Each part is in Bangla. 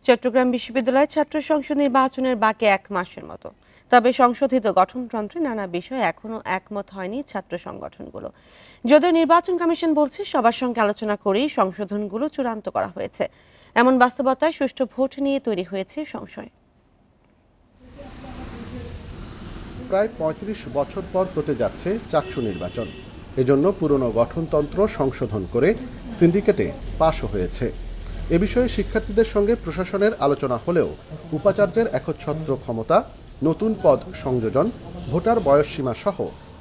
চট্টগ্রাম বিশ্ববিদ্যালয় ছাত্র সংসদ নির্বাচনের বাকি 1 মাসের মতো। তবে সংশোধিত গঠনতন্ত্রে নানা বিষয়ে এখনো একমত হয়নি ছাত্র সংগঠনগুলো। যদিও নির্বাচন কমিশন বলছে সবার সঙ্গে আলোচনা করেই সংশোধনগুলো চূড়ান্ত করা হয়েছে। এমন বাস্তবতায় সুষ্ঠু ভোট নিয়ে তৈরি হয়েছে সংশয়। প্রায় ৩৫ বছর পর হতে যাচ্ছে চাকসু নির্বাচন। এজন্য পুরনো গঠনতন্ত্র সংশোধন করে সিন্ডিকেটে পাশও হয়েছে। এ বিষয়ে শিক্ষার্থীদের সঙ্গে প্রশাসনের আলোচনা হলেও উপাচার্যের একচ্ছত্র ক্ষমতা, নতুন পদ সংযোজন, ভোটার বয়সসীমা সহ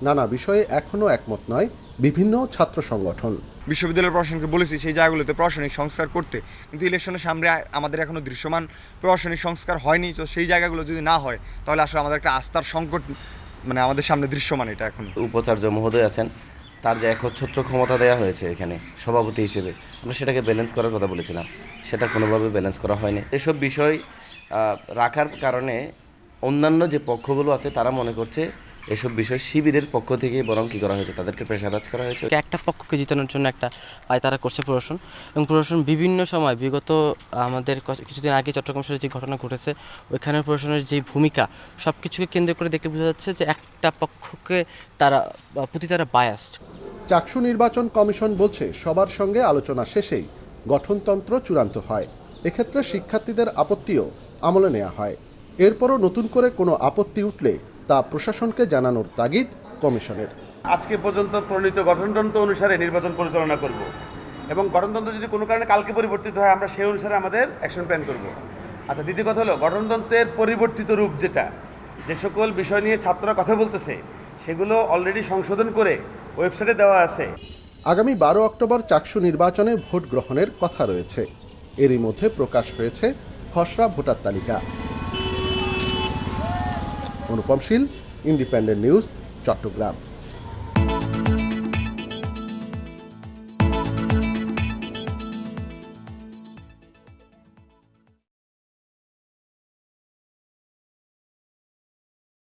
নানা বিষয়ে এখনও একমত নয় বিভিন্ন ছাত্র সংগঠন। বিশ্ববিদ্যালয়ের প্রশাসনকে বলেছি সেই জায়গাগুলোতে প্রশাসনিক সংস্কার করতে, কিন্তু ইলেকশনের সামনে আমাদের এখনও দৃশ্যমান প্রশাসনিক সংস্কার হয়নি। তো সেই জায়গাগুলো যদি না হয় তাহলে আসলে আমাদের একটা আস্থার সংকট আমাদের সামনে দৃশ্যমান। এটা এখন উপাচার্য মহোদয় আছেন, তার যে একচ্ছত্র ক্ষমতা দেওয়া হয়েছে এখানে সভাপতি হিসেবে, আমরা সেটাকে ব্যালেন্স করার কথা বলেছিলাম, সেটা কোনোভাবে ব্যালেন্স করা হয়নি। এসব বিষয় রাখার কারণে অন্যান্য যে পক্ষগুলো আছে তারা মনে করছে এসব বিষয় শিবিরের পক্ষ থেকে বরং কী করা হয়েছে, তাদেরকে প্রেশারাইজ করা হয়েছে। একটা পক্ষকে জিতানোর জন্য একটা তারা করছে প্রশাসন, এবং প্রশাসন বিভিন্ন সময় বিগত আমাদের কিছুদিন আগে চট্টগ্রাম শহরে যে ঘটনা ঘটেছে ওইখানে প্রশাসনের যে ভূমিকা সব কিছুকে কেন্দ্র করে দেখলে বোঝা যাচ্ছে যে একটা পক্ষকে প্রতি তারা বায়াসড। চাকসু নির্বাচন কমিশন বলছে সবার সঙ্গে আলোচনা শেষেই গঠনতন্ত্র চূড়ান্ত হয়। এক্ষেত্রে শিক্ষার্থীদের আপত্তিও আমলে নেওয়া হয়। এরপরও নতুন করে কোনো আপত্তি উঠলে তা প্রশাসনকে জানানোর তাগিদ কমিশনের। আজকে পর্যন্ত প্রণীত গঠনতন্ত্র অনুসারে নির্বাচন পরিচালনা করব, এবং গঠনতন্ত্র যদি কোনো কারণে কালকে পরিবর্তিত হয় আমরা সেই অনুসারে আমাদের অ্যাকশন প্ল্যান করব। আচ্ছা, দ্বিতীয় কথা হলো গঠনতন্ত্রের পরিবর্তিত রূপ, যে সকল বিষয় নিয়ে ছাত্ররা কথা বলতেছে সেগুলো অলরেডি সংশোধন করে ওয়েবসাইটে দেওয়া আছে। আগামী 12 অক্টোবর চাকসু নির্বাচনে ভোট গ্রহণের কথা রয়েছে। এরই মধ্যে প্রকাশ হয়েছে খসড়া ভোটার তালিকা। অনুপম শীল, ইন্ডিপেন্ডেন্ট নিউজ, চট্টগ্রাম।